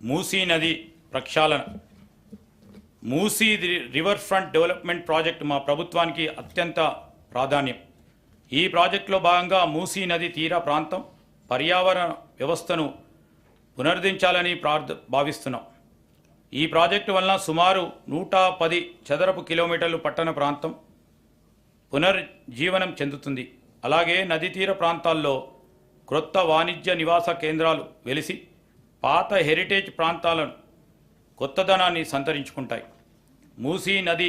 మూసీ నది ప్రక్షాళన. Musi river front development project మా ప్రభుత్వానికి అత్యంత ప్రాధాన్యం. ఈ ప్రాజెక్టులో భాగంగా మూసీ నది తీర ప్రాంతం పర్యావరణ వ్యవస్థను పునరుద్ధరించాలని భావిస్తున్నాం. ఈ ప్రాజెక్టు వలన సుమారు 110 చదరపు కిలోమీటర్లు పట్టణ ప్రాంతం పునర్జీవనం చెందుతుంది. అలాగే నది తీర ప్రాంతాల్లో క్రొత్త వాణిజ్య నివాస కేంద్రాలు వెలిసి పాత హెరిటేజ్ ప్రాంతాలను కొత్తదనాన్ని సంతరించుకుంటాయి. మూసీ నది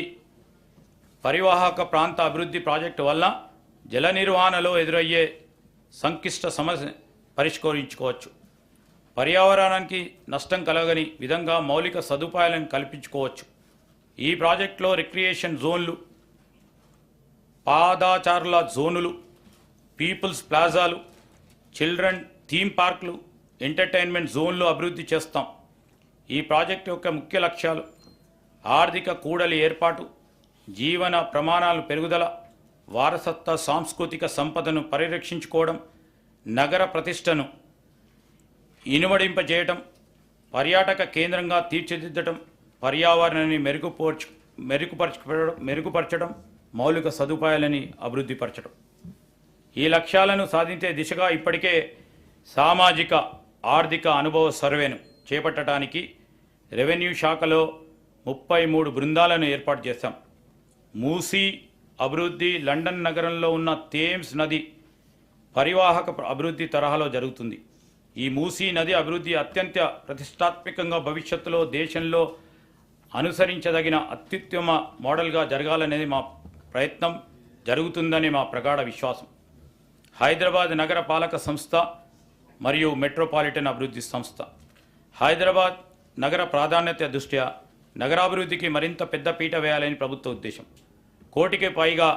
పరివాహక ప్రాంత అభివృద్ధి ప్రాజెక్టు వల్ల జల నిర్వహణలో ఎదురయ్యే సంక్లిష్ట సమస్య పరిష్కరించుకోవచ్చు. పర్యావరణానికి నష్టం కలగని విధంగా మౌలిక సదుపాయాలను కల్పించుకోవచ్చు. ఈ ప్రాజెక్టులో రిక్రియేషన్ జోన్లు, పాదాచారుల జోనులు, పీపుల్స్ ప్లాజాలు, చిల్డ్రన్ థీమ్ పార్కులు, ఎంటర్టైన్మెంట్ జోన్లు అభివృద్ధి చేస్తాం. ఈ ప్రాజెక్టు యొక్క ముఖ్య లక్ష్యాలు ఆర్థిక కూడలి ఏర్పాటు, జీవన ప్రమాణాల పెరుగుదల, వారసత్వ సాంస్కృతిక సంపదను పరిరక్షించుకోవడం, నగర ప్రతిష్టను ఇనుమడింపజేయటం, పర్యాటక కేంద్రంగా తీర్చిదిద్దడం, పర్యావరణాన్ని మెరుగుపరచడం, మౌలిక సదుపాయాలని అభివృద్ధిపరచడం. ఈ లక్ష్యాలను సాధించే దిశగా ఇప్పటికే సామాజిక ఆర్థిక అనుభవ సర్వేను చేపట్టడానికి రెవెన్యూ శాఖలో 33 బృందాలను ఏర్పాటు చేశాం. మూసీ అభివృద్ధి లండన్ నగరంలో ఉన్న థేమ్స్ నది పరివాహక అభివృద్ధి తరహాలో జరుగుతుంది. ఈ మూసీ నది అభివృద్ధి అత్యంత ప్రతిష్టాత్మకంగా భవిష్యత్తులో దేశంలో అనుసరించదగిన అత్యుత్తమ మోడల్గా జరగాలనేది మా ప్రయత్నం, జరుగుతుందని మా ప్రగాఢ విశ్వాసం. హైదరాబాద్ నగర పాలక సంస్థ మరియు మెట్రోపాలిటన్ అభివృద్ధి సంస్థ హైదరాబాద్ నగర ప్రాధాన్యత దృష్ట్యా నగరాభివృద్ధికి మరింత పెద్ద పీట వేయాలని ప్రభుత్వ ఉద్దేశం. 1 కోటికి పైగా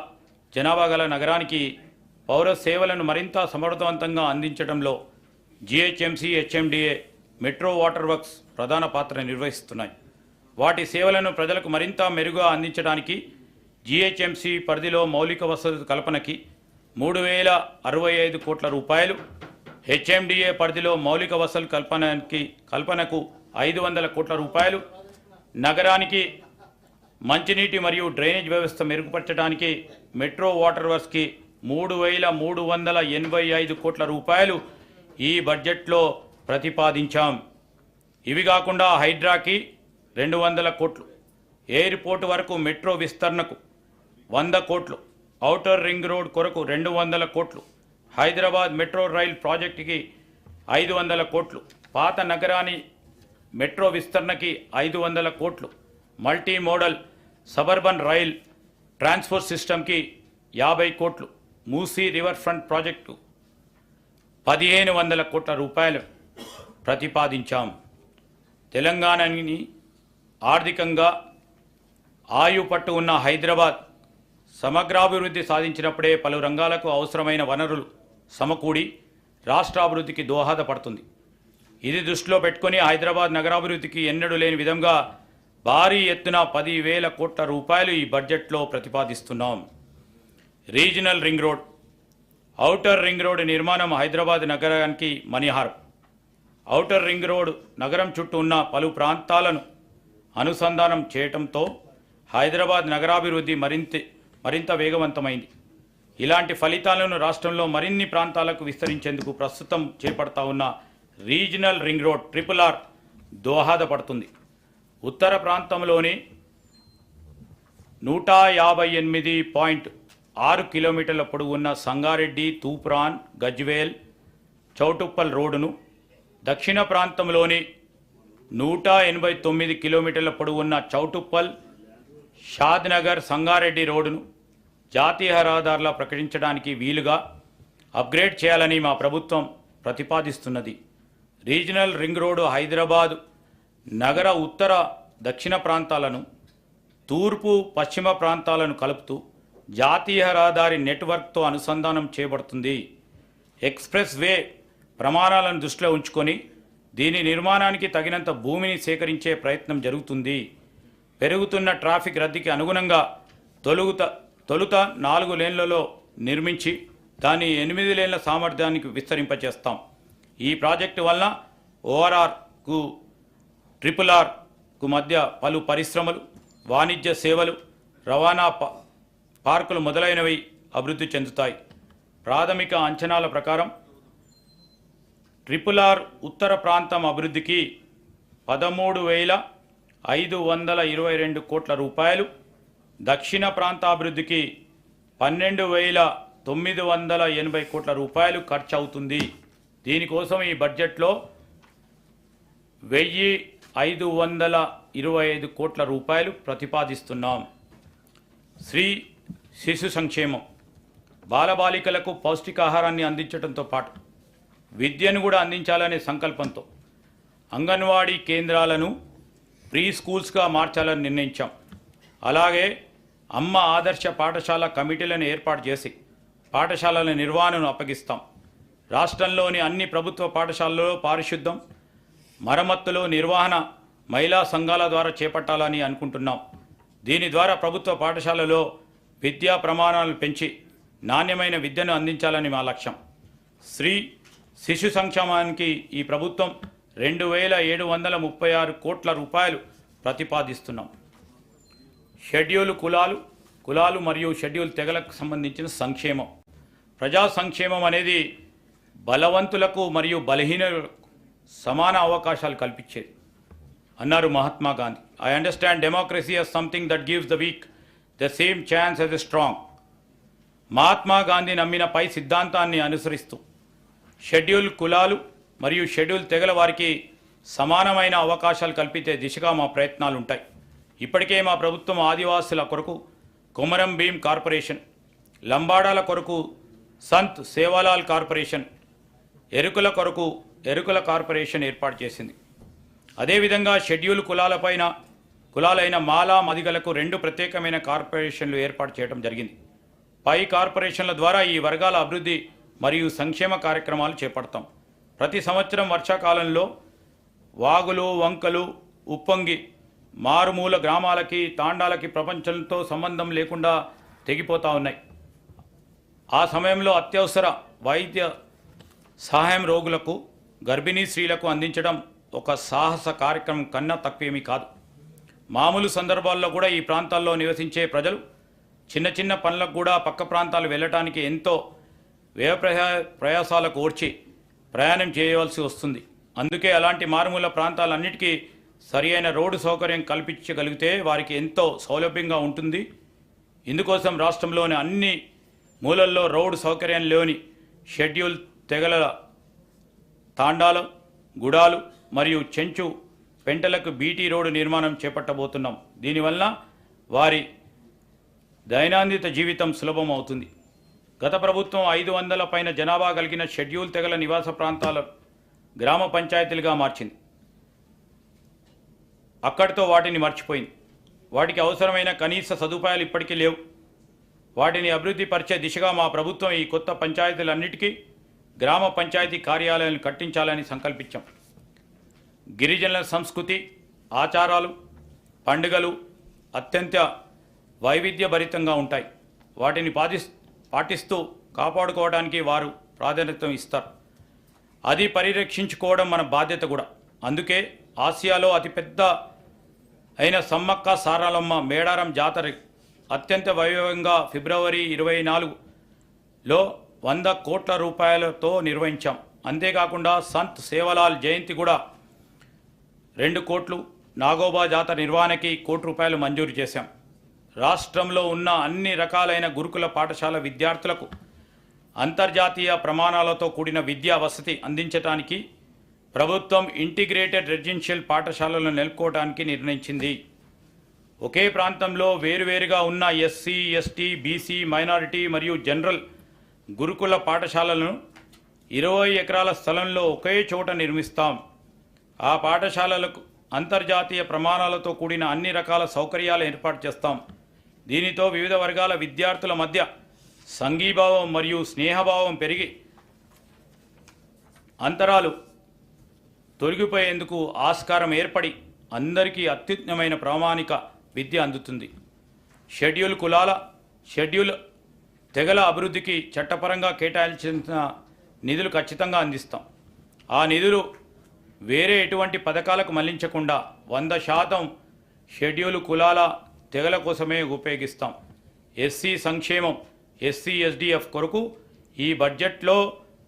జనాభా గల నగరానికి పౌర సేవలను మరింత సమర్థవంతంగా అందించడంలో GHMC, HMDA, metro water works ప్రధాన పాత్ర నిర్వహిస్తున్నాయి. వాటి సేవలను ప్రజలకు మరింత మెరుగ్గా అందించడానికి జిహెచ్ఎంసీ పరిధిలో మౌలిక వసతుల కల్పనకి 3065 కోట్ల రూపాయలు, హెచ్ఎండిఏ పరిధిలో మౌలిక వసతుల కల్పనకు 500 కోట్ల రూపాయలు, నగరానికి మంచినీటి మరియు డ్రైనేజ్ వ్యవస్థ మెరుగుపరచడానికి మెట్రో వాటర్ వర్క్స్కి 3385 కోట్ల రూపాయలు ఈ బడ్జెట్లో ప్రతిపాదించాం. ఇవి కాకుండా హైడ్రాకి 200 కోట్లు, ఎయిర్పోర్ట్ వరకు మెట్రో విస్తరణకు 100 కోట్లు, ఔటర్ రింగ్ రోడ్ కొరకు 200 కోట్లు, హైదరాబాద్ మెట్రో రైల్ ప్రాజెక్టుకి 500 కోట్లు, పాత నగరాన్ని మెట్రో విస్తరణకి 500 కోట్లు, multi modal suburban rail transport సిస్టమ్కి 50 కోట్లు, మూసీ రివర్ ఫ్రంట్ ప్రాజెక్టు 1500 కోట్ల రూపాయలు ప్రతిపాదించాం. తెలంగాణని ఆర్థికంగా ఆయుపట్టు ఉన్న హైదరాబాద్ సమగ్రాభివృద్ధి సాధించినప్పుడే పలు రంగాలకు అవసరమైన వనరులు సమకూడి రాష్ట్రాభివృద్ధికి దోహదపడుతుంది. ఇది దృష్టిలో పెట్టుకుని హైదరాబాద్ నగరాభివృద్ధికి ఎన్నడూ లేని విధంగా భారీ ఎత్తున 10,000 కోట్ల రూపాయలు ఈ బడ్జెట్లో ప్రతిపాదిస్తున్నాం. Regional ring road, outer ring road నిర్మాణం హైదరాబాద్ నగరానికి మణిహారం. ఔటర్ రింగ్ రోడ్ నగరం చుట్టూ ఉన్న పలు ప్రాంతాలను అనుసంధానం చేయటంతో హైదరాబాద్ నగరాభివృద్ధి మరింత వేగవంతమైంది. ఇలాంటి ఫలితాలను రాష్ట్రంలో మరిన్ని ప్రాంతాలకు విస్తరించేందుకు ప్రస్తుతం చేపడతా ఉన్న రీజనల్ రింగ్ రోడ్ RRR దోహదపడుతుంది. ఉత్తర ప్రాంతంలోని 158.6 కిలోమీటర్ల పొడవు ఉన్న సంగారెడ్డి, తూప్రాన్, గజ్వేల్, చౌటుప్పల్ రోడ్డును, దక్షిణ ప్రాంతంలోని 189 కిలోమీటర్ల పొడవు ఉన్న చౌటుప్పల్, షాద్నగర్, సంగారెడ్డి రోడ్డును జాతీయ రహదారులా ప్రకటించడానికి వీలుగా అప్గ్రేడ్ చేయాలని మా ప్రభుత్వం ప్రతిపాదిస్తున్నది. రీజనల్ రింగ్ రోడ్డు హైదరాబాద్ నగర ఉత్తర దక్షిణ ప్రాంతాలను, తూర్పు పశ్చిమ ప్రాంతాలను కలుపుతూ జాతీయ రహదారి నెట్వర్క్తో అనుసంధానం చేయబడుతుంది. ఎక్స్ప్రెస్ వే ప్రమాణాలను దృష్టిలో ఉంచుకొని దీని నిర్మాణానికి తగినంత భూమిని సేకరించే ప్రయత్నం జరుగుతుంది. పెరుగుతున్న ట్రాఫిక్ రద్దీకి అనుగుణంగా తొలుత 4 లేన్లలో నిర్మించి దాన్ని 8 లేన్ల సామర్థ్యానికి విస్తరింపచేస్తాం. ఈ ప్రాజెక్టు వలన ORRకు RRRకు మధ్య పలు పరిశ్రమలు, వాణిజ్య సేవలు, రవాణా పార్కులు మొదలైనవి అభివృద్ధి చెందుతాయి. ప్రాథమిక అంచనాల ప్రకారం RRR ఉత్తర ప్రాంతం అభివృద్ధికి 13,522 కోట్ల రూపాయలు, దక్షిణ ప్రాంత అభివృద్ధికి 12,980 కోట్ల రూపాయలు ఖర్చు అవుతుంది. దీనికోసం ఈ బడ్జెట్లో 1,525 కోట్ల రూపాయలు ప్రతిపాదిస్తున్నాం. శ్రీ శిశు సంక్షేమం, బాలబాలికలకు పౌష్టికాహారాన్ని అందించడంతో పాటు విద్యను కూడా అందించాలనే సంకల్పంతో అంగన్వాడీ కేంద్రాలను ప్రీ స్కూల్స్గా మార్చాలని నిర్ణయించాం. అలాగే అమ్మ ఆదర్శ పాఠశాల కమిటీలను ఏర్పాటు చేసి పాఠశాలల నిర్వహణను అప్పగిస్తాం. రాష్ట్రంలోని అన్ని ప్రభుత్వ పాఠశాలల్లో పారిశుద్ధం, మరమ్మతులు, నిర్వహణ మహిళా సంఘాల ద్వారా చేపట్టాలని అనుకుంటున్నాం. దీని ద్వారా ప్రభుత్వ పాఠశాలలో విద్యా ప్రమాణాలను పెంచి నాణ్యమైన విద్యను అందించాలని మా లక్ష్యం. శ్రీ శిశు సంక్షేమానికి ఈ ప్రభుత్వం 2,736 కోట్ల రూపాయలు ప్రతిపాదిస్తున్నాం. షెడ్యూల్ కులాలు మరియు షెడ్యూల్ తెగలకు సంబంధించిన సంక్షేమం, ప్రజా సంక్షేమం అనేది బలవంతులకు మరియు బలహీనులకు సమాన అవకాశాలు కల్పించేది అన్నారు Mahatma Gandhi. I understand democracy as something that gives the weak the same chance as the strong. Mahatma Gandhi నమ్మిన పై సిద్ధాంతాన్ని అనుసరిస్తూ షెడ్యూల్ కులాలు మరియు షెడ్యూల్ తెగల వారికి సమానమైన అవకాశాలు కల్పించే దిశగా మా ప్రయత్నాలు ఉంటాయి. ఇప్పటికే మా ప్రభుత్వం ఆదివాసుల కొరకు కొమరం భీం కార్పొరేషన్, లంబాడాల కొరకు సంత్ సేవాలాల్ కార్పొరేషన్, ఎరుకుల కొరకు ఎరుకుల కార్పొరేషన్ ఏర్పాటు చేసింది. అదేవిధంగా షెడ్యూల్ కులాలైన మాలా మదిగలకు 2 ప్రత్యేకమైన కార్పొరేషన్లు ఏర్పాటు చేయడం జరిగింది. పై కార్పొరేషన్ల ద్వారా ఈ వర్గాల అభివృద్ధి మరియు సంక్షేమ కార్యక్రమాలు చేపడతాం. ప్రతి సంవత్సరం వర్షాకాలంలో వాగులు, వంకలు ఉప్పొంగి మారుమూల గ్రామాలకి, తాండాలకి ప్రపంచంతో సంబంధం లేకుండా తెగిపోతూ ఉన్నాయి. ఆ సమయంలో అత్యవసర వైద్య సహాయం రోగులకు, గర్భిణీ స్త్రీలకు అందించడం ఒక సాహస కార్యక్రమం కన్నా తక్కువేమీ కాదు. మామూలు సందర్భాల్లో కూడా ఈ ప్రాంతాల్లో నివసించే ప్రజలు చిన్న చిన్న పనులకు కూడా పక్క ప్రాంతాలు వెళ్ళటానికి ఎంతో వ్యయ ప్రయాసాలకు ఓర్చి ప్రయాణం చేయవలసి వస్తుంది. అందుకే అలాంటి మారుమూల ప్రాంతాలన్నిటికీ సరి అయిన రోడ్డు సౌకర్యం కల్పించగలిగితే వారికి ఎంతో సౌలభ్యంగా ఉంటుంది. ఇందుకోసం రాష్ట్రంలోని అన్ని మూలల్లో రోడ్డు సౌకర్యం లేని షెడ్యూల్ తెగల తాండాలు, గుడాలు మరియు చెంచు పెంటలకు బీటీ రోడ్డు నిర్మాణం చేపట్టబోతున్నాం. దీనివల్ల వారి దైనందిన జీవితం సులభం అవుతుంది. గత ప్రభుత్వం 500 పైన జనాభా కలిగిన షెడ్యూల్ తెగల నివాస ప్రాంతాల గ్రామ పంచాయతీలుగా మార్చింది. అక్కడితో వాటిని మర్చిపోయింది. వాటికి అవసరమైన కనీస సదుపాయాలు ఇప్పటికీ లేవు. వాటిని అభివృద్ధి పరిచే దిశగా మా ప్రభుత్వం ఈ కొత్త పంచాయతీలన్నిటికీ గ్రామ పంచాయతీ కార్యాలయాలను కట్టించాలని సంకల్పించాం. గిరిజనుల సంస్కృతి, ఆచారాలు, పండుగలు అత్యంత వైవిధ్యభరితంగా ఉంటాయి. వాటిని పాటిస్తూ కాపాడుకోవడానికి వారు ప్రాధాన్యత ఇస్తారు. అది పరిరక్షించుకోవడం మన బాధ్యత కూడా. అందుకే ఆసియాలో అతిపెద్ద అయిన సమ్మక్క సారలమ్మ మేడారం జాతర అత్యంత వైభవంగా ఫిబ్రవరి 24లో 100 కోట్ల రూపాయలతో నిర్వహించాం. అంతేకాకుండా సంత్ సేవలాల్ జయంతి కూడా 2 కోట్లు, నాగోబా జాతర నిర్వహణకి 1 కోటి రూపాయలు మంజూరు చేశాం. రాష్ట్రంలో ఉన్న అన్ని రకాలైన గురుకుల పాఠశాల విద్యార్థులకు అంతర్జాతీయ ప్రమాణాలతో కూడిన విద్యా వసతి అందించడానికి ప్రభుత్వం ఇంటిగ్రేటెడ్ రెసిడెన్షియల్ పాఠశాలలను నెలకొల్పడానికి నిర్ణయించింది. ఒకే ప్రాంతంలో వేరువేరుగా ఉన్న ఎస్సీ, ఎస్టీ, బీసీ, మైనారిటీ మరియు జనరల్ గురుకుల పాఠశాలలను 20 ఎకరాల స్థలంలో ఒకే చోట నిర్మిస్తాం. ఆ పాఠశాలలకు అంతర్జాతీయ ప్రమాణాలతో కూడిన అన్ని రకాల సౌకర్యాలు ఏర్పాటు చేస్తాం. దీనితో వివిధ వర్గాల విద్యార్థుల మధ్య సంఘీభావం మరియు స్నేహభావం పెరిగి అంతరాలు తొలగిపోయేందుకు ఆస్కారం ఏర్పడి అందరికీ అత్యున్నతమైన ప్రామాణిక విద్య అందుతుంది. షెడ్యూల్ తెగల అభివృద్ధికి చట్టపరంగా కేటాయించిన నిధులు ఖచ్చితంగా అందిస్తాం. ఆ నిధులు వేరే ఎటువంటి పథకాలకు మళ్లించకుండా 100% షెడ్యూల్ కులాల తెగల కోసమే ఉపయోగిస్తాం. ఎస్సీ సంక్షేమం ఎస్సీ ఎస్డిఎఫ్ కొరకు ఈ బడ్జెట్లో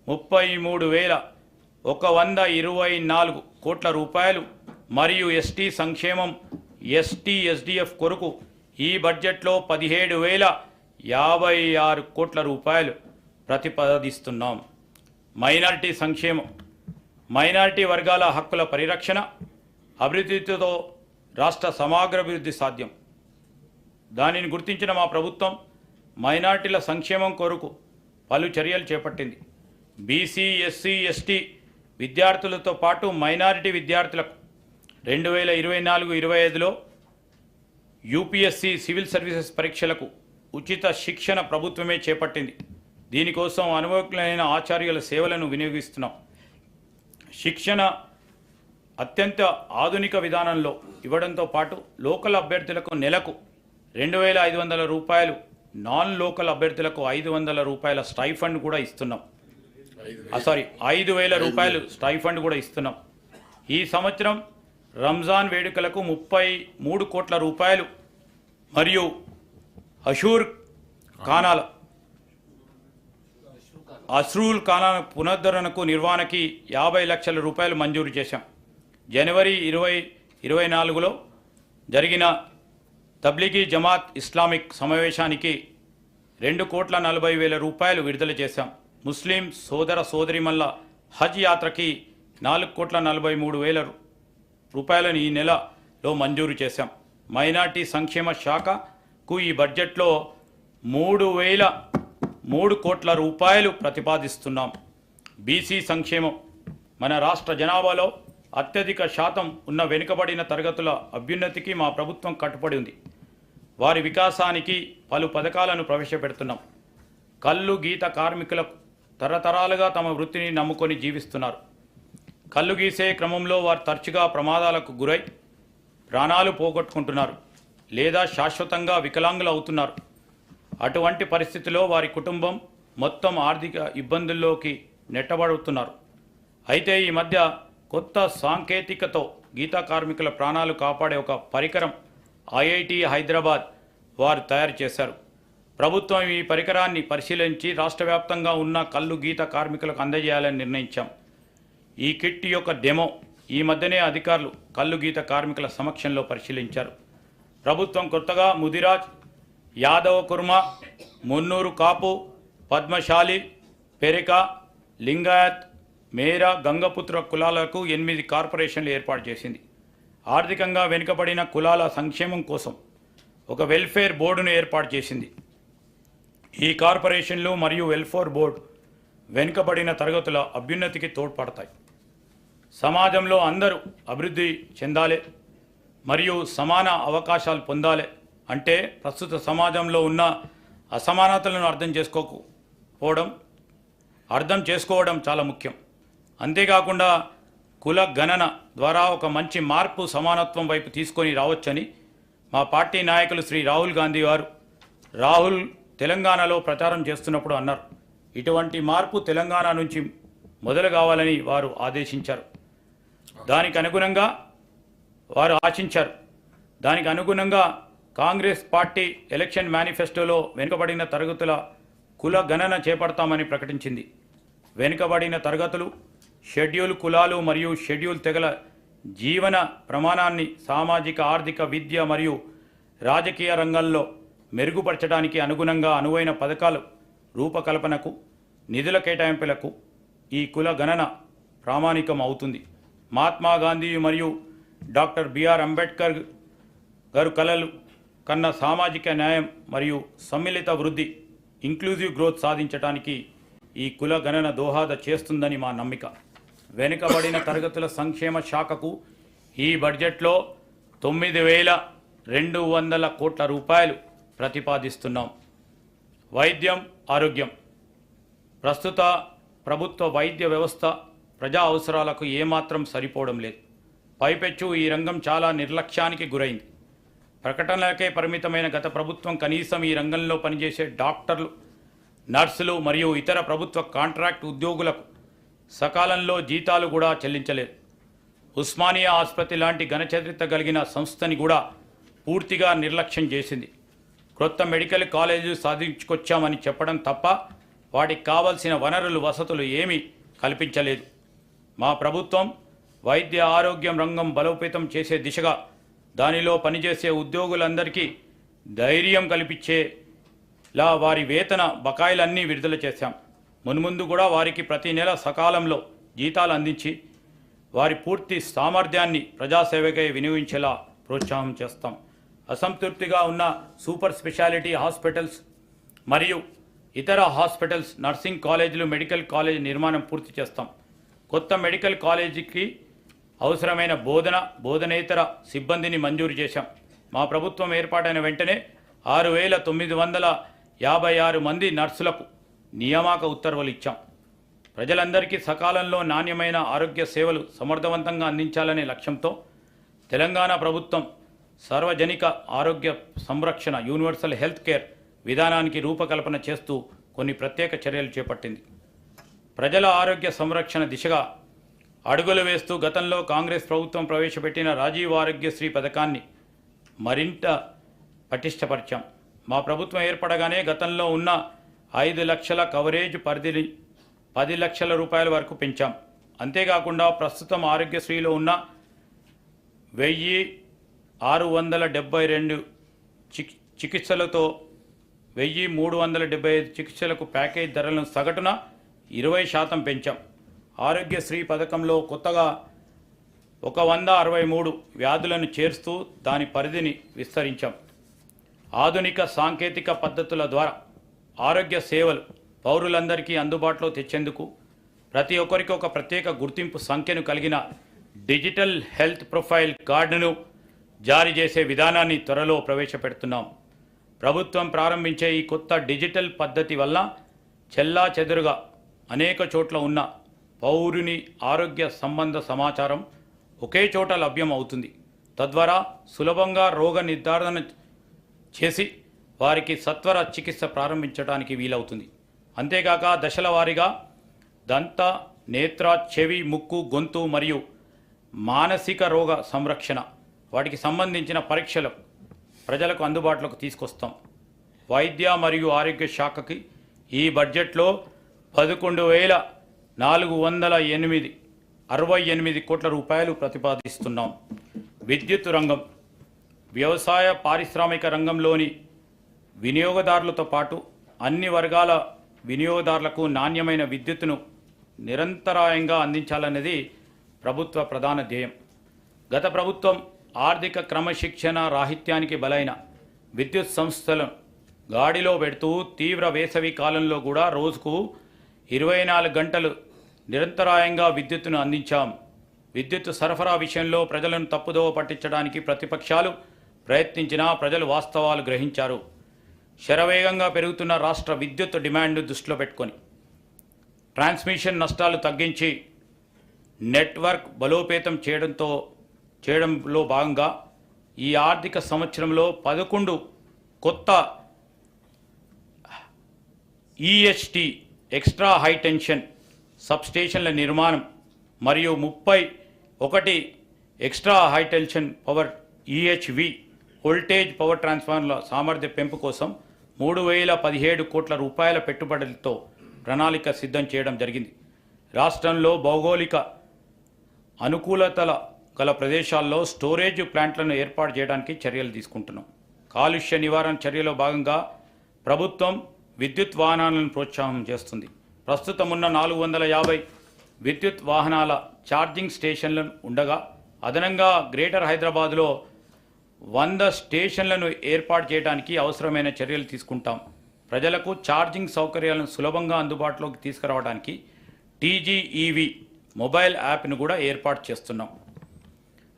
33,124 కోట్ల రూపాయలు మరియు ఎస్టీ సంక్షేమం ఎస్టీ ఎస్డిఎఫ్ కొరకు ఈ బడ్జెట్లో 17,056 కోట్ల రూపాయలు ప్రతిపాదిస్తున్నాం. మైనారిటీ సంక్షేమం మైనారిటీ వర్గాల హక్కుల పరిరక్షణ అభివృద్ధితో రాష్ట్ర సమగ్రాభివృద్ధి సాధ్యం. దానిని గుర్తించిన మా ప్రభుత్వం మైనారిటీల సంక్షేమం కొరకు పలు చర్యలు చేపట్టింది. బీసీ ఎస్సీ ఎస్టీ విద్యార్థులతో పాటు మైనారిటీ విద్యార్థులకు 2024-25లో యూపీఎస్సీ సివిల్ సర్వీసెస్ పరీక్షలకు ఉచిత శిక్షణ ప్రభుత్వమే చేపట్టింది. దీనికోసం అనుభవజ్ఞులైన ఆచార్యుల సేవలను వినియోగిస్తున్నాం. శిక్షణ అత్యంత ఆధునిక విధానంలో ఇవ్వడంతో పాటు లోకల్ అభ్యర్థులకు నెలకు 2,500 రూపాయలు, నాన్ లోకల్ అభ్యర్థులకు 500 రూపాయల స్టైఫండ్ కూడా ఇస్తున్నాం. 5,000 రూపాయలు స్టైఫండ్ కూడా ఇస్తున్నాం. ఈ సంవత్సరం రంజాన్ వేడుకలకు 33 కోట్ల రూపాయలు మరియు అశ్రూల్ ఖానాల పునరుద్ధరణకు నిర్వహణకి 50 లక్షల రూపాయలు మంజూరు చేశాం. జనవరి 2024లో జరిగిన తబ్లిగీ జమాత్ ఇస్లామిక్ సమావేశానికి 2,40,00,000 రూపాయలు విడుదల చేశాం. ముస్లిం సోదర సోదరిమల్ల హజ్ యాత్రకి 4,43,000 రూపాయలను ఈ నెలలో మంజూరు చేశాం. మైనార్టీ సంక్షేమ శాఖకు ఈ బడ్జెట్లో 3,003 కోట్ల రూపాయలు ప్రతిపాదిస్తున్నాం. బీసీ సంక్షేమం మన రాష్ట్ర జనాభాలో అత్యధిక శాతం ఉన్న వెనుకబడిన తరగతుల అభ్యున్నతికి మా ప్రభుత్వం కట్టుబడి ఉంది. వారి వికాసానికి పలు పథకాలను ప్రవేశపెడుతున్నాం. కల్లు గీత కార్మికులకు తరతరాలుగా తమ వృత్తిని నమ్ముకొని జీవిస్తున్నారు. కల్లు గీసే క్రమంలో వారు తరచుగా ప్రమాదాలకు గురై ప్రాణాలు పోగొట్టుకుంటున్నారు లేదా శాశ్వతంగా వికలాంగులు అవుతున్నారు. అటువంటి పరిస్థితిలో వారి కుటుంబం మొత్తం ఆర్థిక ఇబ్బందుల్లోకి నెట్టబడుతున్నారు. అయితే ఈ మధ్య కొత్త సాంకేతికతో గీతా కార్మికుల ప్రాణాలు కాపాడే ఒక పరికరం ఐఐటి హైదరాబాద్ వారు తయారు చేశారు. ప్రభుత్వం ఈ పరికరాన్ని పరిశీలించి రాష్ట్ర వ్యాప్తంగా ఉన్న కల్లు గీత కార్మికులకు అందజేయాలని నిర్ణయించాం. ఈ కిట్ యొక్క డెమో ఈ మధ్యనే అధికారులు కల్లు గీత కార్మికుల సమక్షంలో పరిశీలించారు. ప్రభుత్వం కొత్తగా ముదిరాజ్, యాదవ కుర్మ, మున్నూరు కాపు, పద్మశాలి, పెరిక, లింగాయత్, మేరా, గంగపుత్ర కులాలకు 8 కార్పొరేషన్లు ఏర్పాటు చేసింది. ఆర్థికంగా వెనుకబడిన కులాల సంక్షేమం కోసం ఒక వెల్ఫేర్ బోర్డును ఏర్పాటు చేసింది. ఈ కార్పొరేషన్లు మరియు వెల్ఫేర్ బోర్డు వెనుకబడిన తరగతుల అభ్యున్నతికి తోడ్పడతాయి. సమాజంలో అందరూ అభివృద్ధి చెందాలి మరియు సమాన అవకాశాలు పొందాలి అంటే ప్రస్తుత సమాజంలో ఉన్న అసమానతలను అర్థం చేసుకోవడం చాలా ముఖ్యం. అంతేకాకుండా కుల గణన ద్వారా ఒక మంచి మార్పు సమానత్వం వైపు తీసుకొని రావచ్చని మా పార్టీ నాయకులు శ్రీ రాహుల్ గాంధీ గారు తెలంగాణలో ప్రచారం చేస్తున్నప్పుడు అన్నారు. ఇటువంటి మార్పు తెలంగాణ నుంచి మొదలు కావాలని వారు ఆదేశించారు. దానికి అనుగుణంగా కాంగ్రెస్ పార్టీ ఎలక్షన్ మేనిఫెస్టోలో వెనుకబడిన తరగతుల కుల గణన చేపడతామని ప్రకటించింది. వెనుకబడిన తరగతులు, షెడ్యూల్ కులాలు మరియు షెడ్యూల్ తెగల జీవన ప్రమాణాన్ని సామాజిక, ఆర్థిక, విద్య మరియు రాజకీయ రంగంలో మెరుగుపరచడానికి అనుగుణంగా అనువైన పథకాల రూపకల్పనకు, నిధుల కేటాయింపులకు ఈ కుల గణన ప్రామాణికం అవుతుంది. మహాత్మా గాంధీ మరియు డాక్టర్ బిఆర్ అంబేద్కర్ గారు కలలు కన్న సామాజిక న్యాయం మరియు సమ్మిళిత వృద్ధి, ఇంక్లూజివ్ గ్రోత్ సాధించడానికి ఈ కుల గణన దోహద చేస్తుందని మా నమ్మిక. వెనుకబడిన తరగతుల సంక్షేమ శాఖకు ఈ బడ్జెట్లో 9,200 కోట్ల రూపాయలు ప్రతిపాదిస్తున్నాం. వైద్యం, ఆరోగ్యం. ప్రస్తుత ప్రభుత్వ వైద్య వ్యవస్థ ప్రజా అవసరాలకు ఏమాత్రం సరిపోవడం లేదు. పైపెచ్చు ఈ రంగం చాలా నిర్లక్ష్యానికి గురైంది. ప్రకటనలకే పరిమితమైన గత ప్రభుత్వం కనీసం ఈ రంగంలో పనిచేసే డాక్టర్లు, నర్సులు మరియు ఇతర ప్రభుత్వ కాంట్రాక్ట్ ఉద్యోగులకు సకాలంలో జీతాలు కూడా చెల్లించలేదు. ఉస్మానియా ఆసుపత్రి లాంటి ఘనచరిత్ర కలిగిన సంస్థని కూడా పూర్తిగా నిర్లక్ష్యం చేసింది. క్రొత్త మెడికల్ కాలేజీలు సాధించుకొచ్చామని చెప్పడం తప్ప వాటికి కావలసిన వనరులు వసతులు ఏమీ కల్పించలేదు. మా ప్రభుత్వం వైద్య ఆరోగ్యం రంగం బలోపేతం చేసే దిశగా దానిలో పనిచేసే ఉద్యోగులందరికీ ధైర్యం కల్పించేలా వారి వేతన బకాయిలన్నీ విడుదల చేశాం. మున్ముందు కూడా వారికి ప్రతి నెల సకాలంలో జీతాలు అందించి వారి పూర్తి సామర్థ్యాన్ని ప్రజాసేవకై వినియోగించేలా ప్రోత్సాహం చేస్తాం. అసంతృప్తిగా ఉన్న సూపర్ స్పెషాలిటీ హాస్పిటల్స్ మరియు ఇతర హాస్పిటల్స్, నర్సింగ్ కాలేజీలు, మెడికల్ కాలేజ్ నిర్మాణం పూర్తి చేస్తాం. కొత్త మెడికల్ కాలేజీకి అవసరమైన బోధనేతర సిబ్బందిని మంజూరు చేశాం. మా ప్రభుత్వం ఏర్పాటైన వెంటనే 6,956 మంది నర్సులకు నియామక ఉత్తర్వులు ఇచ్చాం. ప్రజలందరికీ సకాలంలో నాణ్యమైన ఆరోగ్య సేవలు సమర్థవంతంగా అందించాలనే లక్ష్యంతో తెలంగాణ ప్రభుత్వం సార్వజనిక ఆరోగ్య సంరక్షణ యూనివర్సల్ హెల్త్ కేర్ విధానానికి రూపకల్పన చేస్తూ కొన్ని ప్రత్యేక చర్యలు చేపట్టింది. ప్రజల ఆరోగ్య సంరక్షణ దిశగా అడుగులు వేస్తూ గతంలో కాంగ్రెస్ ప్రభుత్వం ప్రవేశపెట్టిన రాజీవ్ ఆరోగ్యశ్రీ పథకాన్ని మరింత పటిష్టపరిచాం. మా ప్రభుత్వం ఏర్పడగానే గతంలో ఉన్న 5 లక్షల కవరేజ్ పరిధిని 10 లక్షల రూపాయల వరకు పెంచాం. అంతేకాకుండా ప్రస్తుతం ఆరోగ్యశ్రీలో ఉన్న 1,672 చికిత్సలతో 1,375 చికిత్సలకు ప్యాకేజ్ ధరలను సగటున 20% పెంచాం. ఆరోగ్యశ్రీ పథకంలో కొత్తగా 163 వ్యాధులను చేర్స్తూ దాని పరిధిని విస్తరించాం. ఆధునిక సాంకేతిక పద్ధతుల ద్వారా ఆరోగ్య సేవలు పౌరులందరికీ అందుబాటులో తెచ్చేందుకు ప్రతి ఒక్కరికి ఒక ప్రత్యేక గుర్తింపు సంఖ్యను కలిగిన డిజిటల్ హెల్త్ ప్రొఫైల్ కార్డును జారీ చేసే విధానాన్ని త్వరలో ప్రవేశపెడుతున్నాం. ప్రభుత్వం ప్రారంభించే ఈ కొత్త డిజిటల్ పద్ధతి వల్ల చెల్లాచెదురుగా అనేక చోట్ల ఉన్న పౌరుని ఆరోగ్య సంబంధ సమాచారం ఒకే చోట లభ్యం అవుతుంది. తద్వారా సులభంగా రోగ నిర్ధారణ చేసి వారికి సత్వర చికిత్స ప్రారంభించడానికి వీలవుతుంది. అంతేకాక దశల వారీగా దంత, నేత్ర, చెవి, ముక్కు, గొంతు మరియు మానసిక రోగ సంరక్షణ వాటికి సంబంధించిన పరీక్షలు ప్రజలకు అందుబాటులోకి తీసుకొస్తాం. వైద్య మరియు ఆరోగ్య శాఖకి ఈ బడ్జెట్లో 11,468 కోట్ల రూపాయలు ప్రతిపాదిస్తున్నాం. విద్యుత్ రంగం, వ్యవసాయ, పారిశ్రామిక రంగంలోని వినియోగదారులతో పాటు అన్ని వర్గాల వినియోగదారులకు నాణ్యమైన విద్యుత్తును నిరంతరాయంగా అందించాలన్నది ప్రభుత్వ ప్రధాన ధ్యేయం. గత ప్రభుత్వం ఆర్థిక క్రమశిక్షణ రాహిత్యానికి బలైన విద్యుత్ సంస్థలను గాడిలో పెడుతూ తీవ్ర వేసవి కాలంలో కూడా రోజుకు 24 గంటలు నిరంతరాయంగా విద్యుత్తును అందించాం. విద్యుత్ సరఫరా విషయంలో ప్రజలను తప్పుదోవ పట్టించడానికి ప్రతిపక్షాలు ప్రయత్నించినా ప్రజలు వాస్తవాలు గ్రహించారు. శరవేగంగా పెరుగుతున్న రాష్ట్ర విద్యుత్ డిమాండ్ను దృష్టిలో పెట్టుకొని ట్రాన్స్మిషన్ నష్టాలు తగ్గించి నెట్వర్క్ బలోపేతం చేయడంలో భాగంగా ఈ ఆర్థిక సంవత్సరంలో 11 కొత్త ఈహెచ్టీ ఎక్స్ట్రా హై టెన్షన్ సబ్స్టేషన్ల నిర్మాణం మరియు 31 extra high tension power EHV voltage power ట్రాన్స్ఫార్మర్ల సామర్థ్య పెంపు కోసం 3,017 కోట్ల రూపాయల పెట్టుబడులతో ప్రణాళిక సిద్ధం చేయడం జరిగింది. రాష్ట్రంలో భౌగోళిక అనుకూలతల గల ప్రదేశాల్లో స్టోరేజ్ ప్లాంట్లను ఏర్పాటు చేయడానికి చర్యలు తీసుకుంటున్నాం. కాలుష్య నివారణ చర్యలో భాగంగా ప్రభుత్వం విద్యుత్ వాహనాలను ప్రోత్సాహం చేస్తుంది. ప్రస్తుతం ఉన్న 450 విద్యుత్ వాహనాల ఛార్జింగ్ స్టేషన్లు ఉండగా అదనంగా గ్రేటర్ హైదరాబాద్లో 100 స్టేషన్లను ఏర్పాటు చేయడానికి అవసరమైన చర్యలు తీసుకుంటాం. ప్రజలకు ఛార్జింగ్ సౌకర్యాలను సులభంగా అందుబాటులోకి తీసుకురావడానికి టీజీఈవి మొబైల్ యాప్ను కూడా ఏర్పాటు చేస్తున్నాం.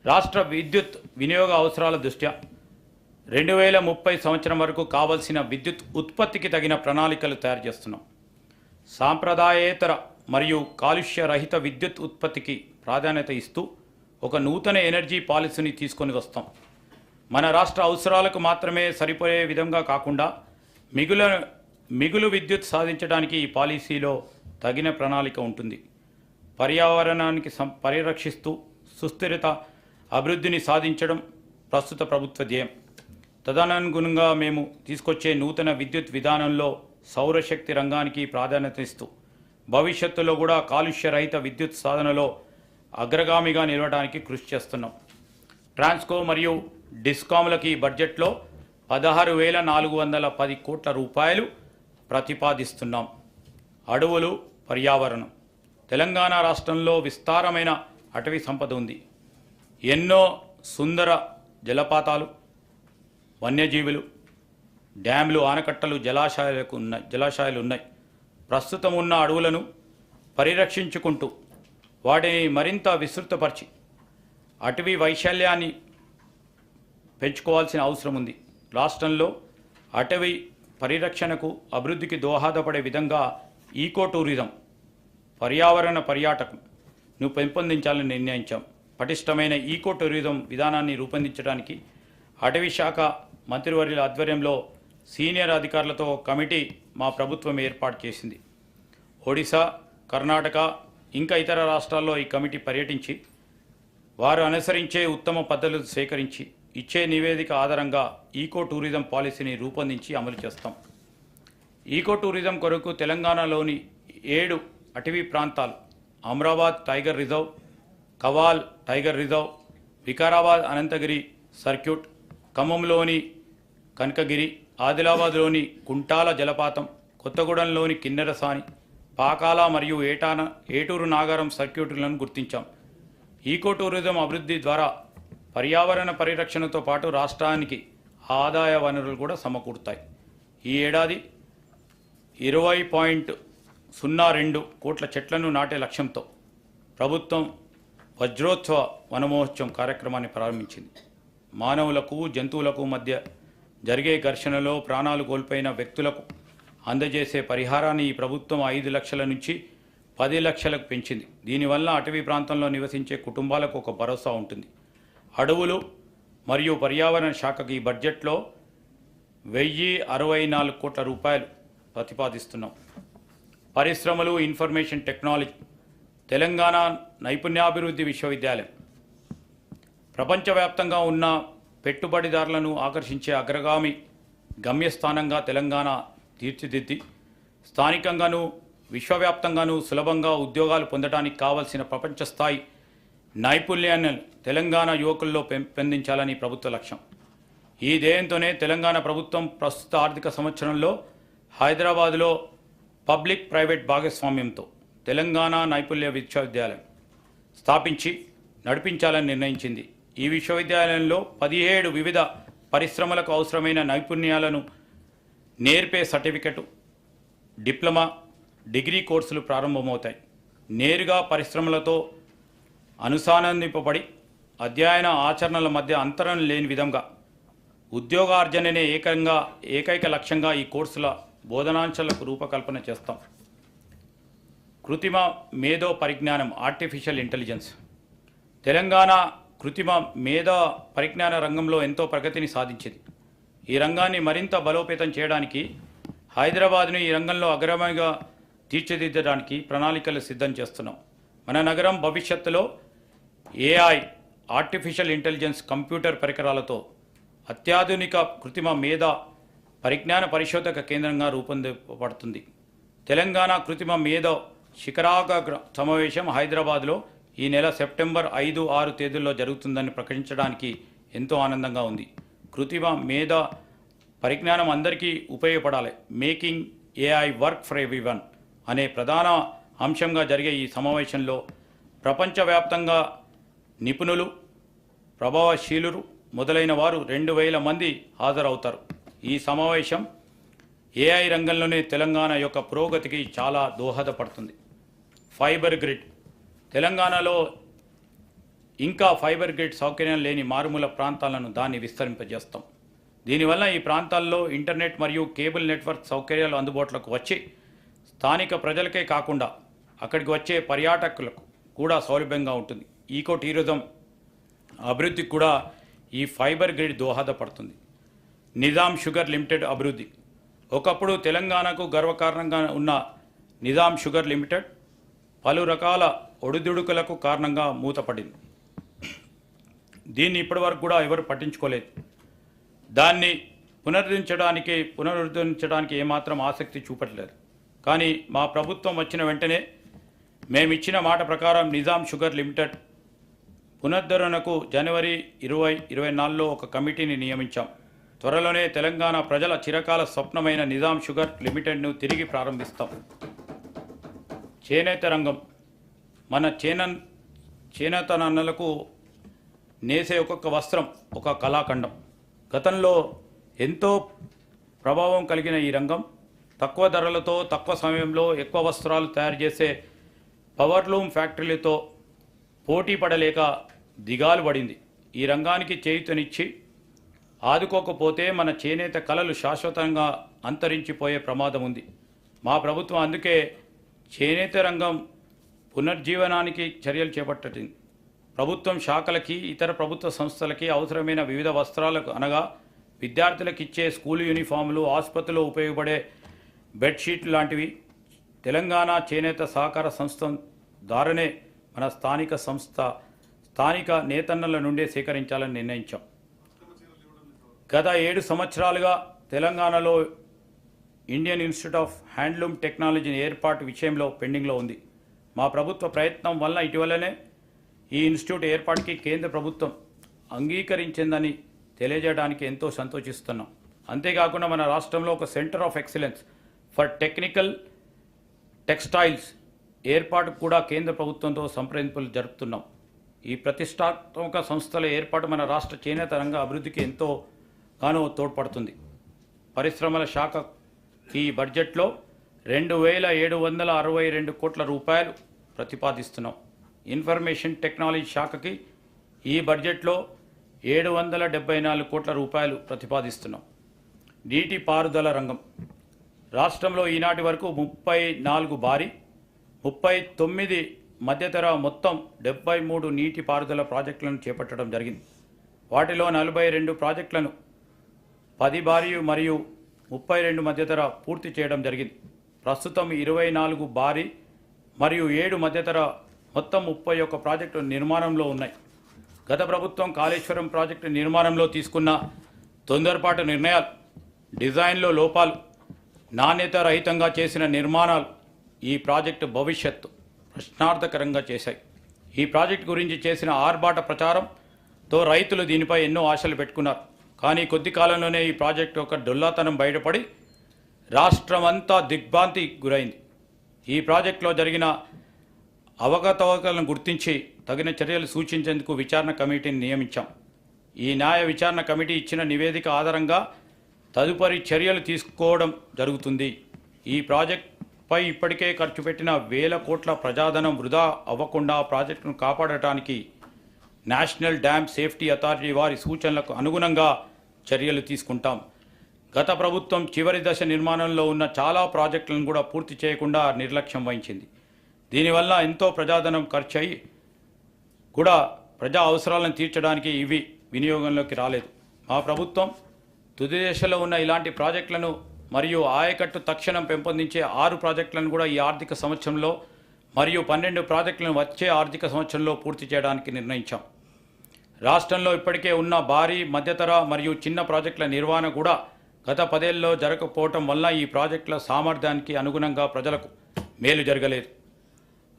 రాష్ట్ర విద్యుత్ వినియోగ అవసరాల దృష్ట్యా 2030 సంవత్సరం వరకు కావాల్సిన విద్యుత్ ఉత్పత్తికి తగిన ప్రణాళికలు తయారు చేస్తున్నాం. సాంప్రదాయేతర మరియు కాలుష్య రహిత విద్యుత్ ఉత్పత్తికి ప్రాధాన్యత ఇస్తూ ఒక నూతన ఎనర్జీ పాలసీని తీసుకొని వస్తాం. మన రాష్ట్ర అవసరాలకు మాత్రమే సరిపోయే విధంగా కాకుండా మిగులు విద్యుత్ సాధించడానికి ఈ పాలసీలో తగిన ప్రణాళిక ఉంటుంది. పర్యావరణానికి పరిరక్షిస్తూ సుస్థిరత అభివృద్ధిని సాధించడం ప్రస్తుత ప్రభుత్వ ధ్యేయం. తదనుగుణంగా మేము తీసుకొచ్చే నూతన విద్యుత్ విధానంలో సౌరశక్తి రంగానికి ప్రాధాన్యత ఇస్తూ భవిష్యత్తులో కూడా కాలుష్య రహిత విద్యుత్ సాధనలో అగ్రగామిగా నిలవడానికి కృషి చేస్తున్నాం. ట్రాన్స్కో మరియు డిస్కామ్లకి బడ్జెట్లో 16,410 కోట్ల రూపాయలు ప్రతిపాదిస్తున్నాం. అడవులు, పర్యావరణం. తెలంగాణ రాష్ట్రంలో విస్తారమైన అటవీ సంపద ఉంది. ఎన్నో సుందర జలపాతాలు, వన్యజీవులు, డ్యామ్లు, ఆనకట్టలు, జలాశయాలు ఉన్నాయి. ప్రస్తుతం ఉన్న అడవులను పరిరక్షించుకుంటూ వాటిని మరింత విస్తృతపరిచి అటవీ వైశాల్యాన్ని పెంచుకోవాల్సిన అవసరం ఉంది. రాష్ట్రంలో అటవీ పరిరక్షణకు అభివృద్ధికి దోహదపడే విధంగా ఈకో టూరిజం, పర్యావరణ పర్యాటకంను పెంపొందించాలని నిర్ణయించాం. పటిష్టమైన ఈకో టూరిజం విధానాన్ని రూపొందించడానికి అటవీ శాఖ మంత్రివర్యుల ఆధ్వర్యంలో సీనియర్ అధికారులతో కమిటీ మా ప్రభుత్వం ఏర్పాటు చేసింది. ఒడిశా, కర్ణాటక ఇంకా ఇతర రాష్ట్రాల్లో ఈ కమిటీ పర్యటించి వారు అనుసరించే ఉత్తమ పద్ధతులు సేకరించి ఇచ్చే నివేదిక ఆధారంగా ఈకో టూరిజం పాలసీని రూపొందించి అమలు చేస్తాం. ఈకో టూరిజం కొరకు తెలంగాణలోని 7 అటవీ ప్రాంతాలు, Amrabad tiger reserve, Kawal tiger reserve, Vikarabad Ananthagiri circuit, ఖమ్మంలోని కనకగిరి, ఆదిలాబాద్లోని కుంటాల జలపాతం, కొత్తగూడెంలోని కిన్నెరసాని, పాకాల మరియు ఏటూరు నాగారం సర్క్యూట్లను గుర్తించాం. ఈకో టూరిజం అభివృద్ధి ద్వారా పర్యావరణ పరిరక్షణతో పాటు రాష్ట్రానికి ఆదాయ వనరులు కూడా సమకూరుతాయి. ఈ ఏడాది 20.02 కోట్ల చెట్లను నాటే లక్ష్యంతో ప్రభుత్వం వజ్రోత్సవ వనమహోత్సవం కార్యక్రమాన్ని ప్రారంభించింది. మానవులకు, జంతువులకు మధ్య జరిగే ఘర్షణలో ప్రాణాలు కోల్పోయిన వ్యక్తులకు అందజేసే పరిహారాన్ని ఈ ప్రభుత్వం 5 లక్షల నుంచి 10 లక్షలకు పెంచింది. దీనివల్ల అటవీ ప్రాంతంలో నివసించే కుటుంబాలకు ఒక భరోసా ఉంటుంది. అడవులు మరియు పర్యావరణ శాఖకి ఈ బడ్జెట్లో 1,064 కోట్ల రూపాయలు ప్రతిపాదిస్తున్నాం. పరిశ్రమలు, ఇన్ఫర్మేషన్ టెక్నాలజీ. తెలంగాణ నైపుణ్యాభివృద్ధి విశ్వవిద్యాలయం ప్రపంచవ్యాప్తంగా ఉన్న పెట్టుబడిదారులను ఆకర్షించే అగ్రగామి గమ్యస్థానంగా తెలంగాణ తీర్చిదిద్ది స్థానికంగానూ విశ్వవ్యాప్తంగానూ సులభంగా ఉద్యోగాలు పొందడానికి కావలసిన ప్రపంచ స్థాయి నైపుణ్యాన్ని తెలంగాణ యువకుల్లో పెంపొందించాలని ప్రభుత్వ లక్ష్యం. ఈ ధ్యేయంతోనే తెలంగాణ ప్రభుత్వం ప్రస్తుత ఆర్థిక సంవత్సరంలో హైదరాబాదులో పబ్లిక్ ప్రైవేట్ భాగస్వామ్యంతో తెలంగాణ నైపుణ్య విశ్వవిద్యాలయం స్థాపించి నడిపించాలని నిర్ణయించింది. ఈ విశ్వవిద్యాలయంలో 17 వివిధ పరిశ్రమలకు అవసరమైన నైపుణ్యాలను నేర్పే సర్టిఫికెట్, డిప్లొమా, డిగ్రీ కోర్సులు ప్రారంభమవుతాయి. నేరుగా పరిశ్రమలతో అనుసంధానింపబడి అధ్యయన ఆచరణల మధ్య అంతరం లేని విధంగా ఉద్యోగార్జననే ఏకైక లక్ష్యంగా ఈ కోర్సుల బోధనాంశాలకు రూపకల్పన చేస్తాం. కృత్రిమ మేధో పరిజ్ఞానం, ఆర్టిఫిషియల్ ఇంటెలిజెన్స్. తెలంగాణ కృత్రిమ మేధో పరిజ్ఞాన రంగంలో ఎంతో ప్రగతిని సాధించింది. ఈ రంగాన్ని మరింత బలోపేతం చేయడానికి హైదరాబాద్ను ఈ రంగంలో అగ్రగామిగా తీర్చిదిద్దడానికి ప్రణాళికలు సిద్ధం చేస్తున్నాం. మన నగరం భవిష్యత్తులో AI, ఆర్టిఫిషియల్ ఇంటెలిజెన్స్, కంప్యూటర్ పరికరాలతో అత్యాధునిక కృత్రిమ మేధ పరిజ్ఞాన పరిశోధక కేంద్రంగా రూపొందింపబడుతుంది. తెలంగాణ కృత్రిమ మేధో శిఖరాగ్ర సమావేశం హైదరాబాద్లో ఈ నెల సెప్టెంబర్ 5, 6 తేదీల్లో జరుగుతుందని ప్రకటించడానికి ఎంతో ఆనందంగా ఉంది. కృత్రిమ మేధ పరిజ్ఞానం అందరికీ ఉపయోగపడాలి. Making AI work for everyone అనే ప్రధాన అంశంగా జరిగే ఈ సమావేశంలో ప్రపంచవ్యాప్తంగా నిపుణులు, ప్రభావశీలురు మొదలైన వారు 2,000 మంది హాజరవుతారు. ఈ సమావేశం AI రంగంలోనే తెలంగాణ యొక్క పురోగతికి చాలా దోహదపడుతుంది. Fibre grid. తెలంగాణలో ఇంకా ఫైబర్ గ్రిడ్ సౌకర్యం లేని మారుమూల ప్రాంతాలను దాన్ని విస్తరింపజేస్తాం. దీనివల్ల ఈ ప్రాంతాల్లో ఇంటర్నెట్ మరియు కేబుల్ నెట్వర్క్ సౌకర్యాలు అందుబాటులోకి వచ్చి స్థానిక ప్రజలకే కాకుండా అక్కడికి వచ్చే పర్యాటకులకు కూడా సౌలభ్యంగా ఉంటుంది. ఈకో టూరిజం అభివృద్ధికి కూడా ఈ ఫైబర్ గ్రిడ్ దోహదపడుతుంది. నిజాం షుగర్ లిమిటెడ్ అభివృద్ధి. ఒకప్పుడు తెలంగాణకు గర్వకారణంగా ఉన్న నిజాం షుగర్ లిమిటెడ్ పలు రకాల ఒడిదుడుకులకు కారణంగా మూతపడింది. దీన్ని ఇప్పటివరకు కూడా ఎవరు పట్టించుకోలేదు. దాన్ని పునరుద్ధరించడానికి ఏమాత్రం ఆసక్తి చూపట్లేదు. కానీ మా ప్రభుత్వం వచ్చిన వెంటనే మేమిచ్చిన మాట ప్రకారం నిజాం షుగర్ లిమిటెడ్ పునరుద్ధరణకు జనవరి 2024లో ఒక కమిటీని నియమించాం. త్వరలోనే తెలంగాణ ప్రజల చిరకాల స్వప్నమైన నిజాం షుగర్ లిమిటెడ్ను తిరిగి ప్రారంభిస్తాం. చేనేత రంగం మన చేనేతనన్నలకు నేసే ఒక్కొక్క వస్త్రం ఒక కళాఖండం. గతంలో ఎంతో ప్రభావం కలిగిన ఈ రంగం తక్కువ ధరలతో తక్కువ సమయంలో ఎక్కువ వస్త్రాలు తయారు చేసే పవర్లూమ్ ఫ్యాక్టరీలతో పోటీ పడలేక దిగాలు పడింది. ఈ రంగానికి చేయూతనిచ్చి ఆదుకోకపోతే మన చేనేత కళలు శాశ్వతంగా అంతరించిపోయే ప్రమాదం ఉంది. మా ప్రభుత్వం అందుకే చేనేత రంగం పునర్జీవనానికి చర్యలు చేపట్టింది. ప్రభుత్వం శాఖలకి ఇతర ప్రభుత్వ సంస్థలకి అవసరమైన వివిధ వస్త్రాలకు అనగా విద్యార్థులకు ఇచ్చే స్కూల్ యూనిఫాములు, ఆసుపత్రిలో ఉపయోగపడే బెడ్షీట్లు లాంటివి తెలంగాణ చేనేత సహకార సంస్థ ద్వారానే మన స్థానిక నేతన్నల నుండే సేకరించాలని నిర్ణయించాం. గత 7 సంవత్సరాలుగా తెలంగాణలో Indian institute of handloom technology ఏర్పాటు విషయంలో పెండింగ్లో ఉంది. మా ప్రభుత్వ ప్రయత్నం వల్ల ఇటీవలనే ఈ ఇన్స్టిట్యూట్ ఏర్పాటుకి కేంద్ర ప్రభుత్వం అంగీకరించిందని తెలియజేయడానికి ఎంతో సంతోషిస్తున్నాం. అంతేకాకుండా మన రాష్ట్రంలో ఒక centre of excellence for technical textiles ఏర్పాటుకు కూడా కేంద్ర ప్రభుత్వంతో సంప్రదింపులు జరుపుతున్నాం. ఈ ప్రతిష్టాత్మక సంస్థల ఏర్పాటు మన రాష్ట్ర చేనేత రంగ అభివృద్ధికి ఎంతోగానో తోడ్పడుతుంది. పరిశ్రమల శాఖకి ఈ బడ్జెట్లో 2762 కోట్ల రూపాయలు ప్రతిపాదిస్తున్నాం. ఇన్ఫర్మేషన్ టెక్నాలజీ శాఖకి ఈ బడ్జెట్లో 774 కోట్ల రూపాయలు ప్రతిపాదిస్తున్నాం. నీటి పారుదల రంగం రాష్ట్రంలో ఈనాటి వరకు 34 భారీ 39 మధ్యతర మొత్తం 73 నీటి పారుదల ప్రాజెక్టులను చేపట్టడం జరిగింది. వాటిలో 42 ప్రాజెక్టులను 10 భారీ మరియు 32 మధ్యతర పూర్తి చేయడం జరిగింది. ప్రస్తుతం 24 భారీ మరియు 7 మధ్యతర మొత్తం 31 ప్రాజెక్టులు నిర్మాణంలో ఉన్నాయి. గత ప్రభుత్వం కాళేశ్వరం ప్రాజెక్టు నిర్మాణంలో తీసుకున్న తొందరపాటు నిర్ణయాలు, డిజైన్లో లోపాలు, నాణ్యత రహితంగా చేసిన నిర్మాణాలు ఈ ప్రాజెక్టు భవిష్యత్తు ప్రశ్నార్థకరంగా చేశాయి. ఈ ప్రాజెక్టు గురించి చేసిన ఆర్భాట ప్రచారంతో రైతులు దీనిపై ఎన్నో ఆశలు పెట్టుకున్నారు. కానీ కొద్ది కాలంలోనే ఈ ప్రాజెక్టు ఒక డొల్లాతనం బయటపడి రాష్ట్రమంతా దిగ్భ్రాంతి గురైంది. ఈ ప్రాజెక్టులో జరిగిన అవకతవకలను గుర్తించి తగిన చర్యలు సూచించేందుకు విచారణ కమిటీని నియమించాం. ఈ న్యాయ విచారణ కమిటీ ఇచ్చిన నివేదిక ఆధారంగా తదుపరి చర్యలు తీసుకోవడం జరుగుతుంది. ఈ ప్రాజెక్టుపై ఇప్పటికే ఖర్చు పెట్టిన వేల కోట్ల ప్రజాధనం వృధా అవ్వకుండా ప్రాజెక్టును కాపాడటానికి నేషనల్ డ్యామ్ సేఫ్టీ అథారిటీ వారి సూచనలకు అనుగుణంగా చర్యలు తీసుకుంటాం. గత ప్రభుత్వం చివరి దశ నిర్మాణంలో ఉన్న చాలా ప్రాజెక్టులను కూడా పూర్తి చేయకుండా నిర్లక్ష్యం వహించింది. దీనివల్ల ఎంతో ప్రజాధనం ఖర్చు అయి కూడా ప్రజా అవసరాలను తీర్చడానికి ఇవి వినియోగంలోకి రాలేదు. మా ప్రభుత్వం తుది దశలో ఉన్న ఇలాంటి ప్రాజెక్టులను మరియు ఆయకట్టు తక్షణం పెంపొందించే 6 ప్రాజెక్టులను కూడా ఈ ఆర్థిక సంవత్సరంలో మరియు 12 ప్రాజెక్టులను వచ్చే ఆర్థిక సంవత్సరంలో పూర్తి చేయడానికి నిర్ణయించాం. రాష్ట్రంలో ఇప్పటికే ఉన్న భారీ, మధ్యతర మరియు చిన్న ప్రాజెక్టుల నిర్వహణ కూడా గత 10 ఏళ్లలో జరగకపోవటం వల్ల ఈ ప్రాజెక్టుల సామర్థ్యానికి అనుగుణంగా ప్రజలకు మేలు జరగలేదు.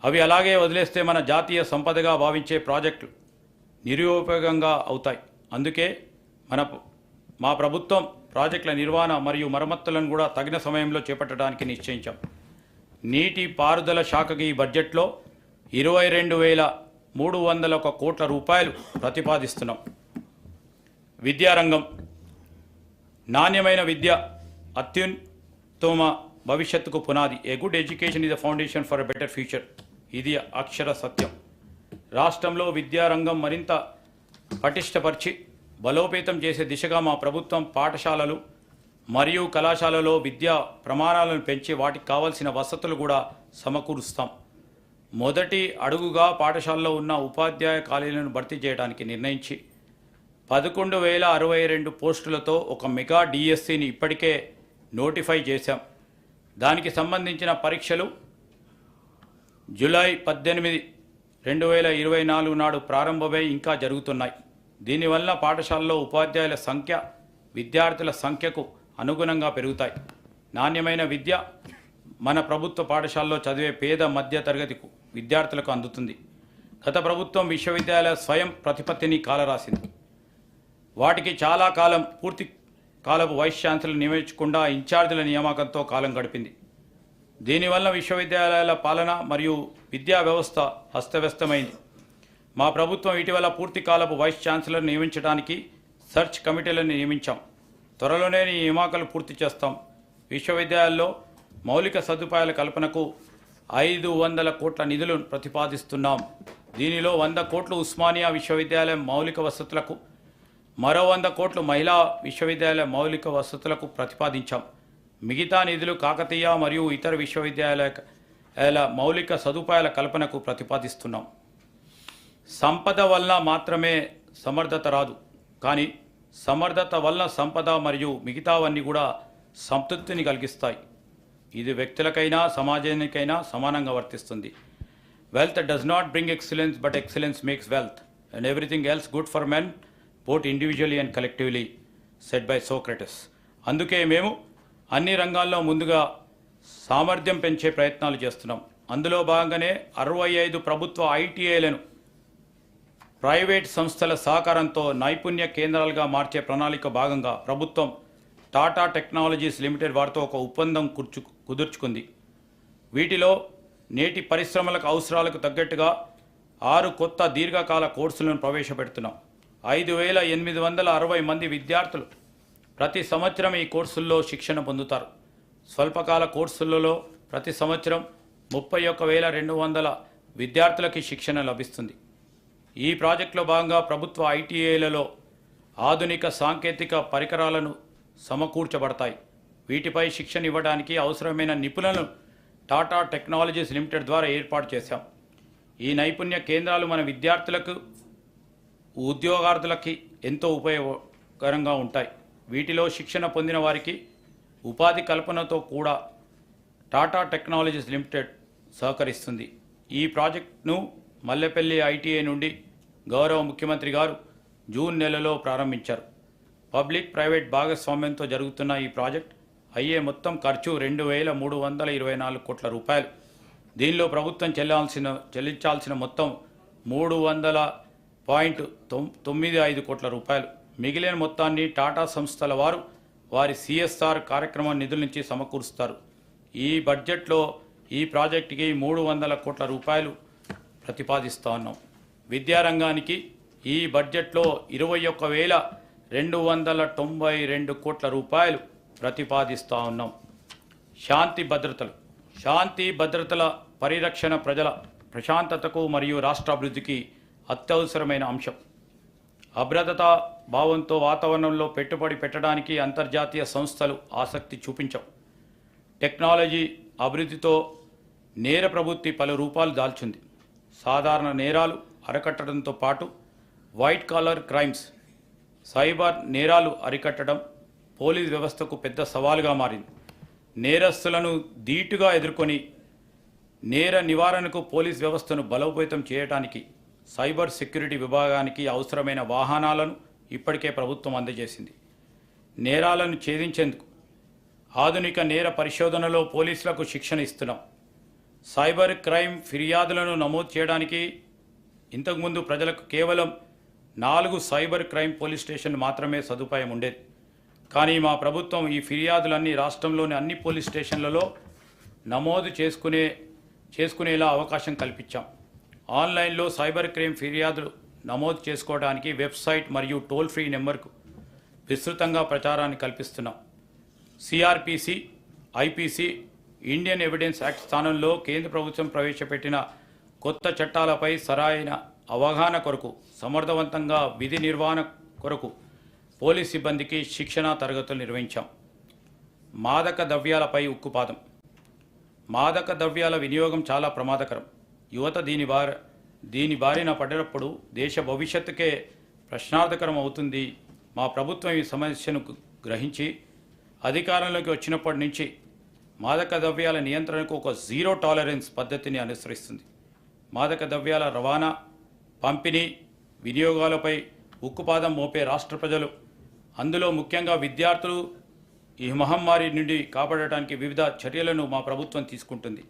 అవి అలాగే వదిలేస్తే మన జాతీయ సంపదగా భావించే ప్రాజెక్టులు నిరుపయోగంగా అవుతాయి. అందుకే మా ప్రభుత్వం ప్రాజెక్టుల నిర్వహణ మరియు మరమ్మతులను కూడా తగిన సమయంలో చేపట్టడానికి నిశ్చయించాం. నీటి పారుదల శాఖకి ఈ బడ్జెట్లో 22,301 కోట్ల రూపాయలు ప్రతిపాదిస్తున్నాం. విద్యారంగం నాణ్యమైన విద్య అత్యుత్తమ భవిష్యత్తుకు పునాది. A good education is a foundation for a better future. ఇది అక్షర సత్యం. రాష్ట్రంలో విద్యారంగం మరింత పటిష్టపరిచి బలోపేతం చేసే దిశగా మా ప్రభుత్వం పాఠశాలలు మరియు కళాశాలలో విద్యా ప్రమాణాలను పెంచి వాటికి కావాల్సిన వసతులు కూడా సమకూరుస్తాం. మొదటి అడుగుగా పాఠశాలలో ఉన్న ఉపాధ్యాయ ఖాళీలను భర్తీ చేయడానికి నిర్ణయించి 11,062 పోస్టులతో ఒక మెగా డిఎస్సిని ఇప్పటికే నోటిఫై చేశాం. దానికి సంబంధించిన పరీక్షలు జూలై 18, 2024 నాడు ప్రారంభమై ఇంకా జరుగుతున్నాయి. దీనివల్ల పాఠశాలలో ఉపాధ్యాయుల సంఖ్య విద్యార్థుల సంఖ్యకు అనుగుణంగా పెరుగుతాయి. నాణ్యమైన విద్య మన ప్రభుత్వ పాఠశాలలో చదివే పేద మధ్య తరగతి విద్యార్థులకు అందుతుంది. గత ప్రభుత్వం విశ్వవిద్యాలయ స్వయం ప్రతిపత్తిని కాలరాసింది. వాటికి చాలా కాలం పూర్తి కాలపు వైస్ ఛాన్సలర్ నియమించకుండా ఇన్ఛార్జీల నియామకంతో కాలం గడిపింది. దీనివల్ల విశ్వవిద్యాలయాల పాలన మరియు విద్యా వ్యవస్థ అస్తవ్యస్తమైంది. మా ప్రభుత్వం ఇటీవల పూర్తి కాలపు వైస్ ఛాన్సలర్ నియమించడానికి సెర్చ్ కమిటీలను నియమించాం. త్వరలోనే ఈ నియామకాలు పూర్తి చేస్తాం. విశ్వవిద్యాలయాల్లో మౌలిక సదుపాయాల కల్పనకు 500 కోట్ల నిధులను ప్రతిపాదిస్తున్నాం. దీనిలో 100 కోట్లు ఉస్మానియా విశ్వవిద్యాలయం మౌలిక వసతులకు, మరో 100 కోట్లు మహిళా విశ్వవిద్యాలయ మౌలిక వసతులకు ప్రతిపాదించాం. మిగతా నిధులు కాకతీయ మరియు ఇతర విశ్వవిద్యాలయాల మౌలిక సదుపాయాల కల్పనకు ప్రతిపాదిస్తున్నాం. సంపద వల్ల మాత్రమే సమర్థత రాదు, కానీ సమర్థత వల్ల సంపద మరియు మిగతావన్నీ కూడా సంతృప్తిని కలిగిస్తాయి. ఇది వ్యక్తులకైనా సమాజానికైనా సమానంగా వర్తిస్తుంది. Wealth does not bring excellence, but excellence makes wealth and everything else good for men both individually and collectively, said by Socrates. అందుకే మేము అన్ని రంగాల్లో ముందుగా సామర్థ్యం పెంచే ప్రయత్నాలు చేస్తున్నాం. అందులో భాగంగానే 65 ప్రభుత్వ ఐటీఐలను ప్రైవేట్ సంస్థల సహకారంతో నైపుణ్య కేంద్రాలుగా మార్చే ప్రణాళిక భాగంగా ప్రభుత్వం టాటా టెక్నాలజీస్ లిమిటెడ్ వారితో ఒక ఒప్పందం కుదుర్చుకుంది. వీటిలో నేటి పరిశ్రమలకు అవసరాలకు తగ్గట్టుగా 6 కొత్త దీర్ఘకాల కోర్సులను ప్రవేశపెడుతున్నాం. 5,860 మంది విద్యార్థులు ప్రతి సంవత్సరం ఈ కోర్సుల్లో శిక్షణ పొందుతారు. స్వల్పకాల కోర్సులలో ప్రతి సంవత్సరం 31,200 విద్యార్థులకి శిక్షణ లభిస్తుంది. ఈ ప్రాజెక్టులో భాగంగా ప్రభుత్వ ఐటీఐలలో ఆధునిక సాంకేతిక పరికరాలను సమకూర్చబడతాయి. వీటిపై శిక్షణ ఇవ్వడానికి అవసరమైన నిపుణులను టాటా టెక్నాలజీస్ లిమిటెడ్ ద్వారా ఏర్పాటు చేశాం. ఈ నైపుణ్య కేంద్రాలు మన విద్యార్థులకు, ఉద్యోగార్థులకి ఎంతో ఉపయోగకరంగా ఉంటాయి. వీటిలో శిక్షణ పొందిన వారికి ఉపాధి కల్పనతో కూడా టాటా టెక్నాలజీస్ లిమిటెడ్ సహకరిస్తుంది. ఈ ప్రాజెక్టును మల్లెపల్లి ఐటీఐ నుండి గౌరవ ముఖ్యమంత్రి గారు జూన్ నెలలో ప్రారంభించారు. పబ్లిక్ ప్రైవేట్ భాగస్వామ్యంతో జరుగుతున్న ఈ ప్రాజెక్ట్ అయ్యే మొత్తం ఖర్చు 2,324 కోట్ల రూపాయలు. దీనిలో ప్రభుత్వం చెల్లించాల్సిన మొత్తం 300.95 కోట్ల రూపాయలు. మిగిలిన మొత్తాన్ని టాటా సంస్థల వారు వారి సిఎస్ఆర్ కార్యక్రమం నిధుల నుంచి సమకూరుస్తారు. ఈ బడ్జెట్లో ఈ ప్రాజెక్టుకి 300 కోట్ల రూపాయలు ప్రతిపాదిస్తూ ఉన్నాం. విద్యారంగానికి ఈ బడ్జెట్లో 21,292 కోట్ల రూపాయలు ప్రతిపాదిస్తూ ఉన్నాం. శాంతి భద్రతల పరిరక్షణ ప్రజల ప్రశాంతతకు మరియు రాష్ట్రాభివృద్ధికి అత్యవసరమైన అంశం. అభద్రతా భావంతో వాతావరణంలో పెట్టుబడి పెట్టడానికి అంతర్జాతీయ సంస్థలు ఆసక్తి చూపించవు. టెక్నాలజీ అభివృద్ధితో నేర ప్రవృత్తి పలు రూపాలు దాల్చింది. సాధారణ నేరాలు అరికట్టడంతో పాటు వైట్ కాలర్ క్రైమ్స్, సైబర్ నేరాలు అరికట్టడం పోలీస్ వ్యవస్థకు పెద్ద సవాలుగా మారింది. నేరస్తులను ధీటుగా ఎదుర్కొని నేర నివారణకు పోలీస్ వ్యవస్థను బలోపేతం చేయడానికి సైబర్ సెక్యూరిటీ విభాగానికి అవసరమైన వాహనాలను ఇప్పటికే ప్రభుత్వం అందజేసింది. నేరాలను ఛేదించేందుకు ఆధునిక నేర పరిశోధనలో పోలీసులకు శిక్షణ ఇస్తున్నాం. సైబర్ క్రైమ్ ఫిర్యాదులను నమోదు చేయడానికి ఇంతకుముందు ప్రజలకు కేవలం 4 సైబర్ క్రైమ్ పోలీస్ స్టేషన్లు మాత్రమే సదుపాయం ఉండేది. కానీ మా ప్రభుత్వం ఈ ఫిర్యాదులన్నీ రాష్ట్రంలోని అన్ని పోలీస్ స్టేషన్లలో నమోదు చేసుకునేలా అవకాశం కల్పించాం. ఆన్లైన్లో సైబర్ క్రైమ్ ఫిర్యాదులు నమోదు చేసుకోవడానికి వెబ్సైట్ మరియు టోల్ ఫ్రీ నెంబర్కు విస్తృతంగా ప్రచారాన్ని కల్పిస్తున్నాం. CrPC, IPC, Indian evidence act స్థానంలో కేంద్ర ప్రభుత్వం ప్రవేశపెట్టిన కొత్త చట్టాలపై సరైన అవగాహన కొరకు సమర్థవంతంగా విధి నిర్వహణ కొరకు పోలీస్ సిబ్బందికి శిక్షణా తరగతులు నిర్వహించాం. మాదక ద్రవ్యాలపై ఉక్కుపాదం. మాదక ద్రవ్యాల వినియోగం చాలా ప్రమాదకరం. యువత దీని బారిన పడినప్పుడు దేశ భవిష్యత్తుకే ప్రశ్నార్థకరం అవుతుంది. మా ప్రభుత్వం ఈ సమస్యను గ్రహించి అధికారంలోకి వచ్చినప్పటి నుంచి మాదక ద్రవ్యాల నియంత్రణకు ఒక జీరో టాలరెన్స్ పద్ధతిని అనుసరిస్తుంది. మాదక ద్రవ్యాల రవాణా, పంపిణీ, వినియోగాలపై ఉక్కుపాదం మోపే రాష్ట్ర ప్రజలు, అందులో ముఖ్యంగా విద్యార్థులు ఈ మహమ్మారి నుండి కాపాడటానికి వివిధ చర్యలను మా ప్రభుత్వం తీసుకుంటుంది.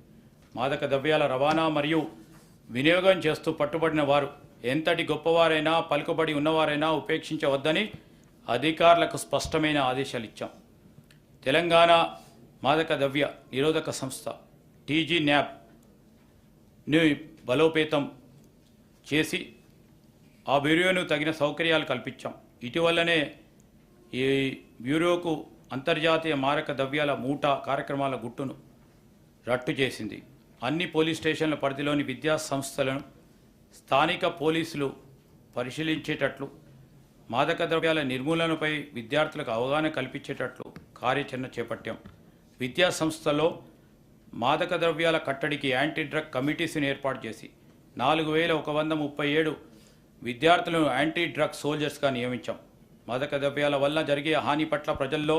మాదక ద్రవ్యాల రవాణా మరియు వినియోగం చేస్తూ పట్టుబడిన వారు ఎంతటి గొప్పవారైనా పలుకుబడి ఉన్నవారైనా ఉపేక్షించవద్దని అధికారులకు స్పష్టమైన ఆదేశాలు ఇచ్చాం. తెలంగాణ మాదక ద్రవ్య నిరోధక సంస్థ టీజీ న్యాబ్ని బలోపేతం చేసి ఆ బ్యూరోను తగిన సౌకర్యాలు కల్పించాం. ఇటీవలనే ఈ బ్యూరోకు అంతర్జాతీయ మారక ద్రవ్యాల మూటా కార్యక్రమాల గుట్టును రట్టు చేసింది. అన్ని పోలీస్ స్టేషన్ల పరిధిలోని విద్యా సంస్థలను స్థానిక పోలీసులు పరిశీలించేటట్లు, మాదక ద్రవ్యాల నిర్మూలనపై విద్యార్థులకు అవగాహన కల్పించేటట్లు కార్యాచరణ చేపట్టాం. విద్యా సంస్థలో మాదక ద్రవ్యాల కట్టడికి యాంటీ డ్రగ్ కమిటీస్ని ఏర్పాటు చేసి 4137 విద్యార్థులను యాంటీ డ్రగ్ సోల్జర్స్గా నియమించాం. మాదక ద్రవ్యాల వల్ల జరిగే హాని పట్ల ప్రజల్లో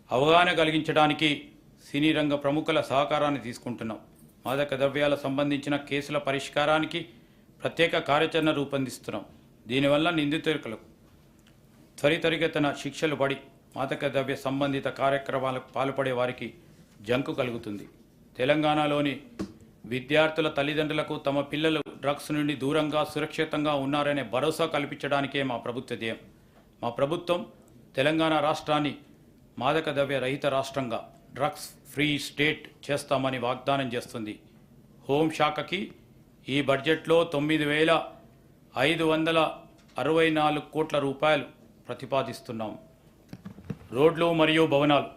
అవగాహన కలిగించడానికి సినీ రంగ ప్రముఖుల సహకారాన్ని తీసుకుంటున్నాం. మాదక ద్రవ్యాల సంబంధించిన కేసుల పరిష్కారానికి ప్రత్యేక కార్యాచరణ రూపొందిస్తున్నాం. దీనివల్ల నిందితులకు త్వరితగతిన శిక్షలు పడి మాదక ద్రవ్య సంబంధిత కార్యక్రమాలకు పాల్పడే వారికి జంకు కలుగుతుంది. తెలంగాణలోని విద్యార్థుల తల్లిదండ్రులకు తమ పిల్లలు డ్రగ్స్ నుండి దూరంగా సురక్షితంగా ఉన్నారనే భరోసా కల్పించడానికే మా ప్రభుత్వ ధ్యేయం. మా ప్రభుత్వం తెలంగాణ రాష్ట్రాన్ని మాదక ద్రవ్య రహిత రాష్ట్రంగా, డ్రగ్స్ ఫ్రీ స్టేట్ చేస్తామని వాగ్దానం చేస్తుంది. హోంశాఖకి ఈ బడ్జెట్లో 9,564 కోట్ల రూపాయలు ప్రతిపాదిస్తున్నాం. రోడ్లు మరియు భవనాలు.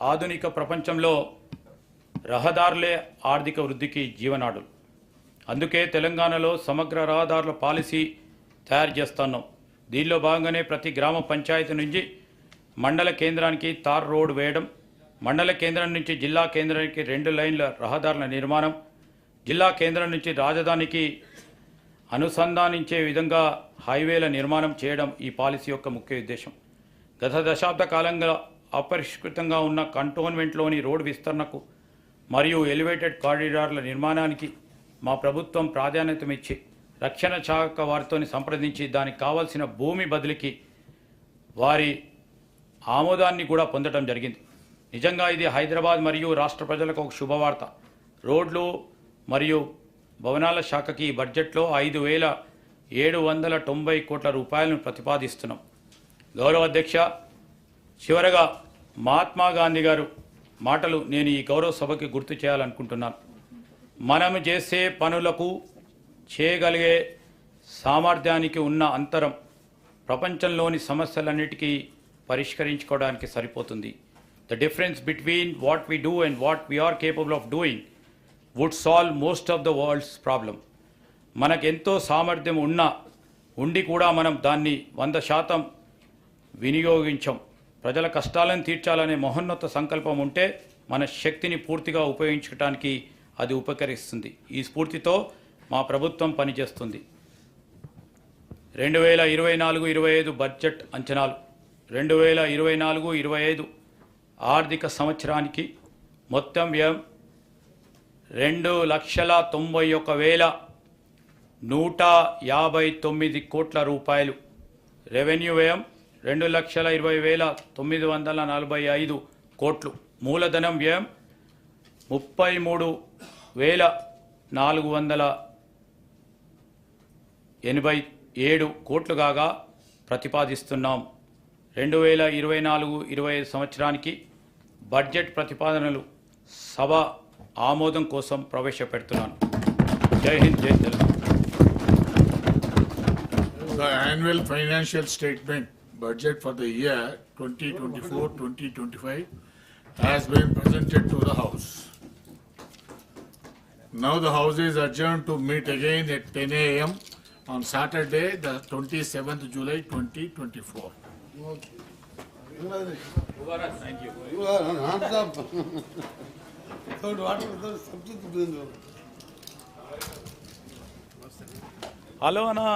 ఆధునిక ప్రపంచంలో రహదారులే ఆర్థిక వృద్ధికి జీవనాడులు. అందుకే తెలంగాణలో సమగ్ర రహదారుల పాలసీ తయారు చేస్తున్నాం. దీనిలో భాగంగానే ప్రతి గ్రామ పంచాయతీ నుంచి మండల కేంద్రానికి తార్ రోడ్ వేయడం, మండల కేంద్రం నుంచి జిల్లా కేంద్రానికి 2 లైన్ల రహదారుల నిర్మాణం, జిల్లా కేంద్రం నుంచి రాజధానికి అనుసంధానించే విధంగా హైవేల నిర్మాణం చేయడం ఈ పాలసీ యొక్క ముఖ్య ఉద్దేశం. గత దశాబ్ద కాలంగా అపరిష్కృతంగా ఉన్న కంటోన్మెంట్లోని రోడ్డు విస్తరణకు మరియు ఎలివేటెడ్ కారిడార్ల నిర్మాణానికి మా ప్రభుత్వం ప్రాధాన్యతనిచ్చి రక్షణ శాఖ వారితో సంప్రదించి దానికి కావాల్సిన భూమి బదిలీకి వారి ఆమోదాన్ని కూడా పొందడం జరిగింది. నిజంగా ఇది హైదరాబాద్ మరియు రాష్ట్ర ప్రజలకు ఒక శుభవార్త. రోడ్లు మరియు భవనాల శాఖకి ఈ బడ్జెట్లో 5,790 కోట్ల రూపాయలను ప్రతిపాదిస్తున్నాం. గౌరవ అధ్యక్ష, చివరగా మహాత్మా గాంధీ గారు మాటలు నేను ఈ గౌరవ సభకి గుర్తు చేయాలనుకుంటున్నాను. మనం చేసే పనులకు చేయగలిగే సామర్థ్యానికి ఉన్న అంతరం ప్రపంచంలోని సమస్యలన్నిటికీ పరిష్కరించుకోవడానికి సరిపోతుంది. The difference between what we do and what we are capable of doing would solve most of the world's problem. మనకెంతో సామర్థ్యం ఉండి కూడా మనం దాన్ని 100% వినియోగించం. ప్రజల కష్టాలను తీర్చాలనే మహోన్నత సంకల్పం ఉంటే మన శక్తిని పూర్తిగా ఉపయోగించడానికి అది ఉపకరిస్తుంది. ఈ స్ఫూర్తితో మా ప్రభుత్వం పనిచేస్తుంది. 2024-25 బడ్జెట్ అంచనాలు. 2024-25 ఆర్థిక సంవత్సరానికి మొత్తం వ్యయం 2,91,159 కోట్ల రూపాయలు. రెవెన్యూ వ్యయం 2,20,945 కోట్లు. మూలధనం వ్యయం 33,487 కోట్లు కాగా ప్రతిపాదిస్తున్నాం. 2024-25 సంవత్సరానికి బడ్జెట్ ప్రతిపాదనలు సభ ఆమోదం కోసం ప్రవేశపెడుతున్నాను. జై హింద్, జై Telangana. The annual financial statement budget for the year 2024-2025 has been presented to the House. Now the House is adjourned to meet again at 10 a.m. on Saturday, the 27th July 2024. Thank you. Hello అన్నా.